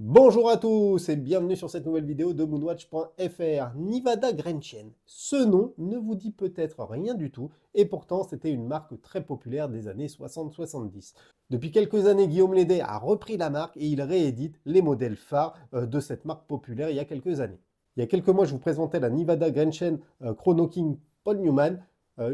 Bonjour à tous et bienvenue sur cette nouvelle vidéo de moonwatch.fr. Nivada Grenchen. Ce nom ne vous dit peut-être rien du tout et pourtant c'était une marque très populaire des années 60-70. Depuis quelques années, Guillaume Lédet a repris la marque et il réédite les modèles phares de cette marque populaire il y a quelques années. Il y a quelques mois, je vous présentais la Nivada Grenchen Chrono King Paul Newman,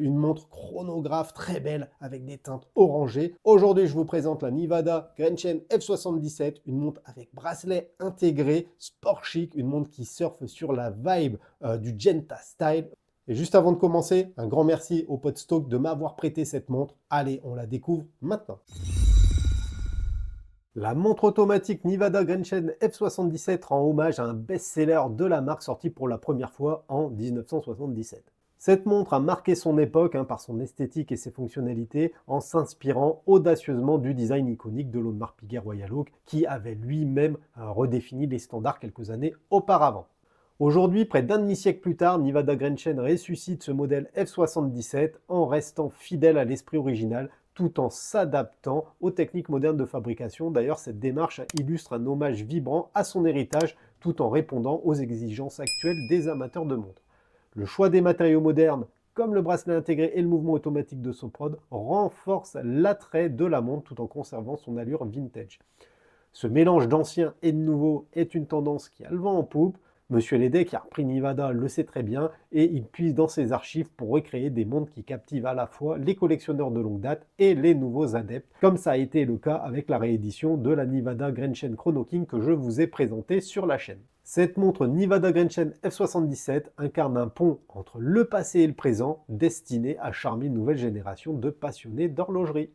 une montre chronographe très belle avec des teintes orangées. Aujourd'hui, je vous présente la Nivada Grenchen F77, une montre avec bracelet intégré, sport chic, une montre qui surfe sur la vibe du Genta Style. Et juste avant de commencer, un grand merci au Podstock de m'avoir prêté cette montre. Allez, on la découvre maintenant. La montre automatique Nivada Grenchen F77 rend hommage à un best-seller de la marque sorti pour la première fois en 1977. Cette montre a marqué son époque par son esthétique et ses fonctionnalités en s'inspirant audacieusement du design iconique de l'Audemars Piguet Royal Oak qui avait lui-même redéfini les standards quelques années auparavant. Aujourd'hui, près d'un demi-siècle plus tard, Nivada Grenchen ressuscite ce modèle F77 en restant fidèle à l'esprit original tout en s'adaptant aux techniques modernes de fabrication. D'ailleurs, cette démarche illustre un hommage vibrant à son héritage tout en répondant aux exigences actuelles des amateurs de montres. Le choix des matériaux modernes, comme le bracelet intégré et le mouvement automatique de Soprod, renforce l'attrait de la montre tout en conservant son allure vintage. Ce mélange d'ancien et de nouveau est une tendance qui a le vent en poupe. Monsieur Lédet, qui a repris Nivada, le sait très bien et il puise dans ses archives pour recréer des montres qui captivent à la fois les collectionneurs de longue date et les nouveaux adeptes, comme ça a été le cas avec la réédition de la Nivada Grenchen Chrono King que je vous ai présentée sur la chaîne. Cette montre Nivada Grenchen F77 incarne un pont entre le passé et le présent, destiné à charmer une nouvelle génération de passionnés d'horlogerie.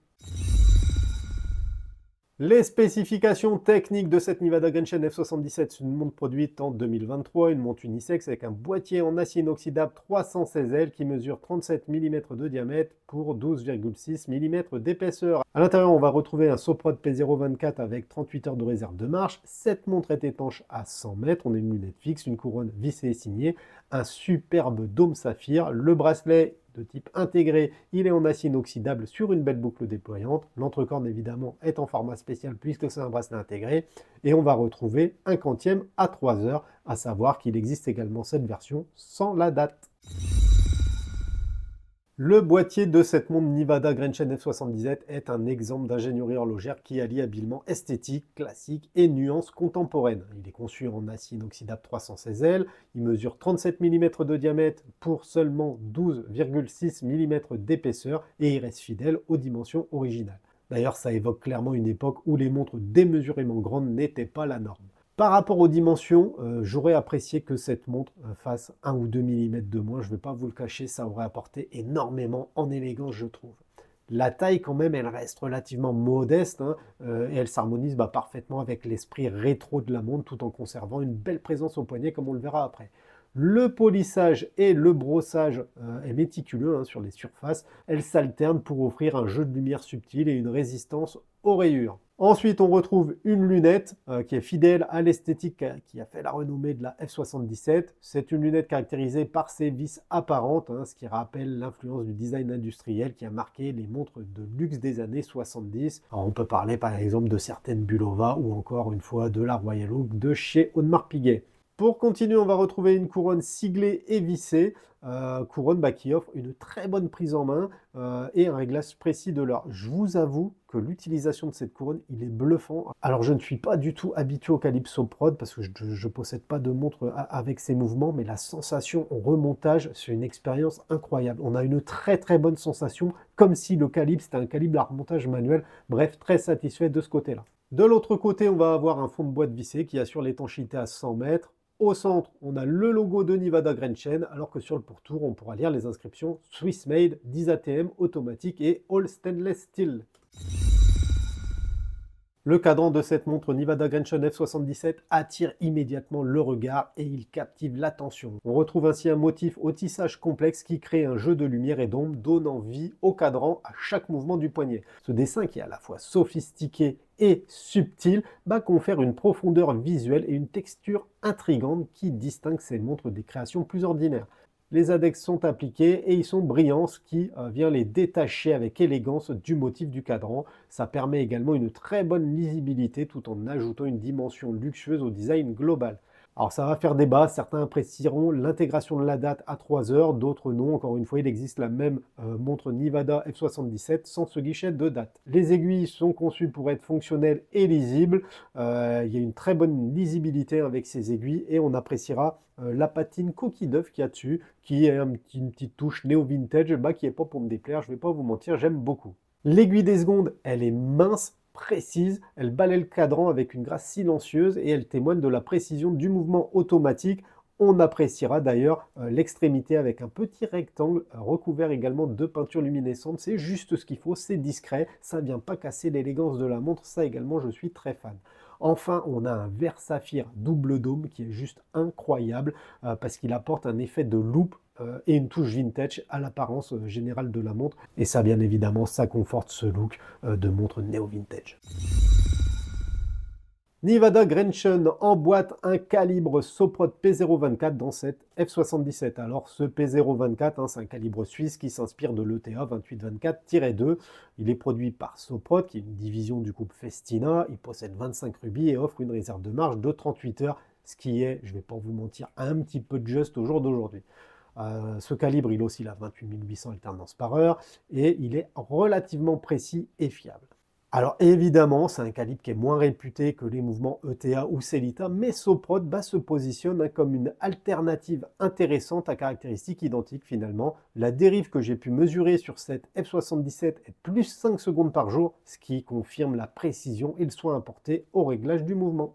Les spécifications techniques de cette Nivada Grenchen F77, c'est une montre produite en 2023, une montre unisexe avec un boîtier en acier inoxydable 316L qui mesure 37 mm de diamètre pour 12,6 mm d'épaisseur. À l'intérieur, on va retrouver un Soprod P024 avec 38 heures de réserve de marche. Cette montre est étanche à 100 mètres, on a une lunette fixe, une couronne vissée et signée, un superbe dôme saphir, le bracelet de type intégré, il est en acier inoxydable sur une belle boucle déployante. L'entrecorde évidemment est en format spécial puisque c'est un bracelet intégré. Et on va retrouver un quantième à 3 heures, à savoir qu'il existe également cette version sans la date. Le boîtier de cette montre Nivada Grenchen F77 est un exemple d'ingénierie horlogère qui allie habilement esthétique, classique et nuances contemporaines. Il est conçu en acier inoxydable 316L, il mesure 37 mm de diamètre pour seulement 12,6 mm d'épaisseur et il reste fidèle aux dimensions originales. D'ailleurs, ça évoque clairement une époque où les montres démesurément grandes n'étaient pas la norme. Par rapport aux dimensions, j'aurais apprécié que cette montre fasse 1 ou 2 mm de moins. Je ne vais pas vous le cacher, ça aurait apporté énormément en élégance, je trouve. La taille, quand même, elle reste relativement modeste et elle s'harmonise parfaitement avec l'esprit rétro de la montre tout en conservant une belle présence au poignet, comme on le verra après. Le polissage et le brossage est méticuleux sur les surfaces. Elles s'alternent pour offrir un jeu de lumière subtil et une résistance aux rayures. Ensuite, on retrouve une lunette qui est fidèle à l'esthétique qui a fait la renommée de la F77. C'est une lunette caractérisée par ses vis apparentes, ce qui rappelle l'influence du design industriel qui a marqué les montres de luxe des années 70. Alors, on peut parler par exemple de certaines Bulova ou encore une fois de la Royal Oak de chez Audemars Piguet. Pour continuer, on va retrouver une couronne siglée et vissée, couronne qui offre une très bonne prise en main et un réglage précis de l'heure. Je vous avoue que l'utilisation de cette couronne, il est bluffant. Alors je ne suis pas du tout habitué au Calypso Prod parce que je ne possède pas de montre avec ces mouvements, mais la sensation au remontage, c'est une expérience incroyable. On a une très très bonne sensation, comme si le calibre, c'était un calibre à remontage manuel. Bref, très satisfait de ce côté-là. De l'autre côté, on va avoir un fond de boîte vissé qui assure l'étanchéité à 100 mètres. Au centre, on a le logo de Nivada Grenchen, alors que sur le pourtour, on pourra lire les inscriptions Swiss Made, 10 ATM, automatique et All Stainless Steel. Le cadran de cette montre Nivada Grenchen F77 attire immédiatement le regard et il captive l'attention. On retrouve ainsi un motif au tissage complexe qui crée un jeu de lumière et d'ombre donnant vie au cadran à chaque mouvement du poignet. Ce dessin qui est à la fois sophistiqué et subtil confère une profondeur visuelle et une texture intrigante qui distingue ces montres des créations plus ordinaires. Les index sont appliqués et ils sont brillants, ce qui vient les détacher avec élégance du motif du cadran. Ça permet également une très bonne lisibilité tout en ajoutant une dimension luxueuse au design global. Alors ça va faire débat, certains apprécieront l'intégration de la date à 3 heures, d'autres non. Encore une fois, il existe la même montre Nivada F77 sans ce guichet de date. Les aiguilles sont conçues pour être fonctionnelles et lisibles. Il y a une très bonne lisibilité avec ces aiguilles et on appréciera la patine coquille d'œuf qu'il y a dessus, qui est une petite touche néo-vintage, qui n'est pas pour me déplaire, je ne vais pas vous mentir, j'aime beaucoup. L'aiguille des secondes, elle est mince, précise, elle balaie le cadran avec une grâce silencieuse et elle témoigne de la précision du mouvement automatique. On appréciera d'ailleurs l'extrémité avec un petit rectangle recouvert également de peinture luminescente. C'est juste ce qu'il faut, c'est discret, ça ne vient pas casser l'élégance de la montre, ça également je suis très fan. Enfin, on a un verre saphir double dôme qui est juste incroyable parce qu'il apporte un effet de loupe et une touche vintage à l'apparence générale de la montre. Et ça, bien évidemment, ça conforte ce look de montre néo-vintage. Nivada Grenchen emboîte un calibre Soprod P024 dans cette F77. Alors ce P024, c'est un calibre suisse qui s'inspire de l'ETA 2824-2. Il est produit par Soprod, qui est une division du groupe Festina. Il possède 25 rubis et offre une réserve de marge de 38 heures, ce qui est, je ne vais pas vous mentir, un petit peu juste au jour d'aujourd'hui. Ce calibre, il oscille à 28 800 alternances par heure et il est relativement précis et fiable. Alors évidemment, c'est un calibre qui est moins réputé que les mouvements ETA ou Sellita, mais Soprod se positionne comme une alternative intéressante à caractéristiques identiques finalement. La dérive que j'ai pu mesurer sur cette F77 est plus 5 secondes par jour, ce qui confirme la précision et le soin apporté au réglage du mouvement.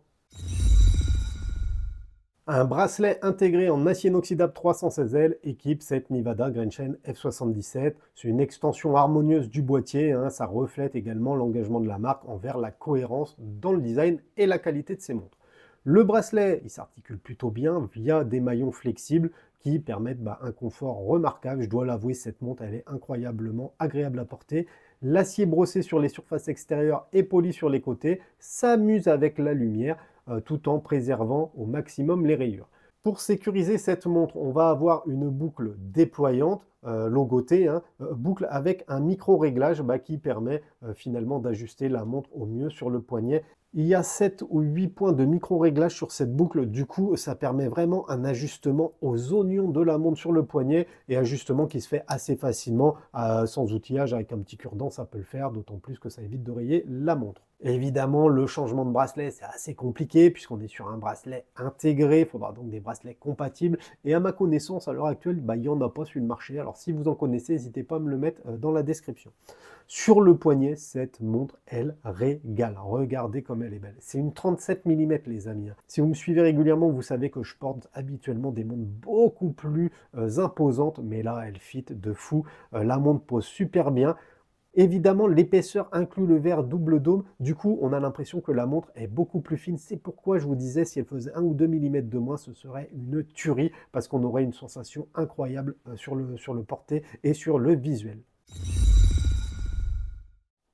Un bracelet intégré en acier inoxydable 316L équipe cette Nivada Grenchen F77. C'est une extension harmonieuse du boîtier, ça reflète également l'engagement de la marque envers la cohérence dans le design et la qualité de ses montres. Le bracelet, il s'articule plutôt bien via des maillons flexibles qui permettent un confort remarquable. Je dois l'avouer, cette montre, elle est incroyablement agréable à porter. L'acier brossé sur les surfaces extérieures et poli sur les côtés s'amuse avec la lumière tout en préservant au maximum les rayures. Pour sécuriser cette montre, on va avoir une boucle déployante, logotée, boucle avec un micro-réglage qui permet finalement d'ajuster la montre au mieux sur le poignet. Il y a 7 ou 8 points de micro-réglage sur cette boucle, du coup ça permet vraiment un ajustement aux oignons de la montre sur le poignet et ajustement qui se fait assez facilement sans outillage, avec un petit cure-dent ça peut le faire, d'autant plus que ça évite de rayer la montre. Évidemment, le changement de bracelet, c'est assez compliqué puisqu'on est sur un bracelet intégré, il faudra donc des bracelets compatibles. Et à ma connaissance, à l'heure actuelle, il n'y en a pas sur le marché. Alors si vous en connaissez, n'hésitez pas à me le mettre dans la description. Sur le poignet, cette montre, elle régale. Regardez comme elle est belle. C'est une 37 mm, les amis. Si vous me suivez régulièrement, vous savez que je porte habituellement des montres beaucoup plus imposantes, mais là, elle fit de fou. La montre pose super bien. Évidemment, l'épaisseur inclut le verre double dôme. Du coup, on a l'impression que la montre est beaucoup plus fine. C'est pourquoi je vous disais, si elle faisait 1 ou 2 mm de moins, ce serait une tuerie parce qu'on aurait une sensation incroyable sur le porté et sur le visuel.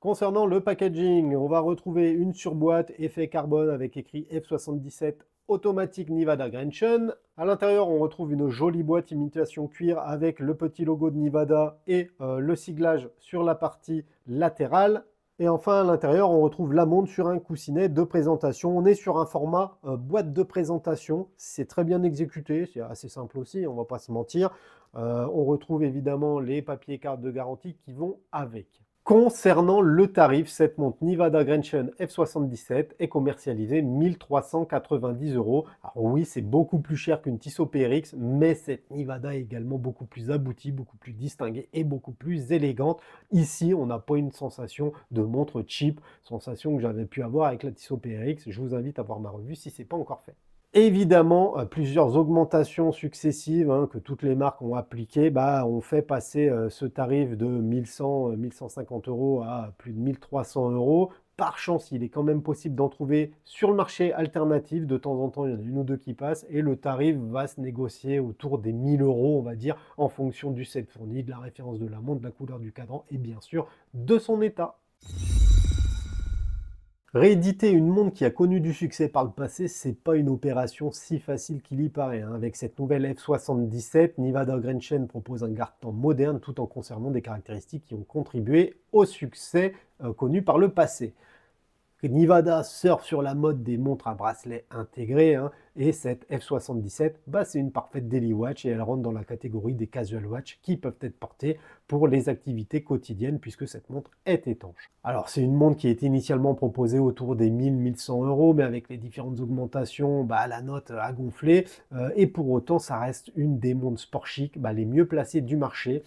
Concernant le packaging, on va retrouver une surboîte effet carbone avec écrit F77 automatique Nivada Grenchen. À l'intérieur, on retrouve une jolie boîte imitation cuir avec le petit logo de Nivada et le siglage sur la partie latérale. Et enfin, à l'intérieur, on retrouve la montre sur un coussinet de présentation. On est sur un format boîte de présentation. C'est très bien exécuté, c'est assez simple aussi, on ne va pas se mentir. On retrouve évidemment les papiers cartes de garantie qui vont avec. Concernant le tarif, cette montre Nivada Grenchen F77 est commercialisée 1 390 €. Alors oui, c'est beaucoup plus cher qu'une Tissot PRX, mais cette Nivada est également beaucoup plus aboutie, beaucoup plus distinguée et beaucoup plus élégante. Ici, on n'a pas une sensation de montre cheap, sensation que j'avais pu avoir avec la Tissot PRX. Je vous invite à voir ma revue si ce n'est pas encore fait. Évidemment, plusieurs augmentations successives que toutes les marques ont appliquées ont fait passer ce tarif de 1100, 1150 € à plus de 1300 €. Par chance, il est quand même possible d'en trouver sur le marché alternatif. De temps en temps, il y en a une ou deux qui passent et le tarif va se négocier autour des 1000 €, on va dire, en fonction du set fourni, de la référence de la montre, de la couleur du cadran et bien sûr de son état. Rééditer une montre qui a connu du succès par le passé, c'est pas une opération si facile qu'il y paraît, hein. Avec cette nouvelle F77, Nevada Grenchen propose un garde-temps moderne tout en conservant des caractéristiques qui ont contribué au succès connu par le passé. Nevada surfe sur la mode des montres à bracelet intégrés, hein, et cette F77, bah, c'est une parfaite daily watch et elle rentre dans la catégorie des casual watch qui peuvent être portées pour les activités quotidiennes puisque cette montre est étanche. Alors c'est une montre qui a été initialement proposée autour des 1000-1100 euros, mais avec les différentes augmentations, bah, la note a gonflé et pour autant ça reste une des montres sport chic bah, les mieux placées du marché.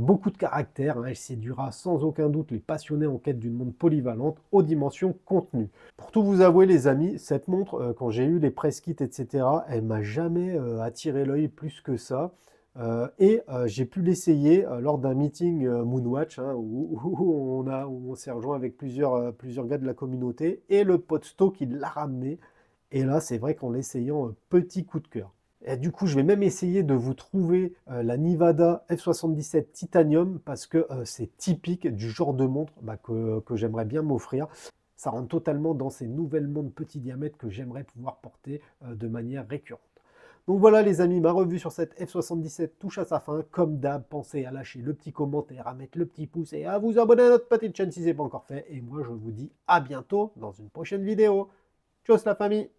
Beaucoup de caractère, hein, elle séduira sans aucun doute les passionnés en quête d'une montre polyvalente aux dimensions contenues. Pour tout vous avouer les amis, cette montre, quand j'ai eu les press kits, etc., elle m'a jamais attiré l'œil plus que ça. J'ai pu l'essayer lors d'un meeting Moonwatch, hein, où on s'est rejoint avec plusieurs gars de la communauté, et le pote Sto qui l'a ramené. Et là, c'est vrai qu'en l'essayant, petit coup de cœur. Et du coup, je vais même essayer de vous trouver la Nevada F77 Titanium parce que c'est typique du genre de montre bah, que j'aimerais bien m'offrir. Ça rentre totalement dans ces nouvelles montres petit diamètre que j'aimerais pouvoir porter de manière récurrente. Donc voilà les amis, ma revue sur cette F77 touche à sa fin. Comme d'hab, pensez à lâcher le petit commentaire, à mettre le petit pouce et à vous abonner à notre petite chaîne si ce n'est pas encore fait. Et moi, je vous dis à bientôt dans une prochaine vidéo. Tchuss la famille!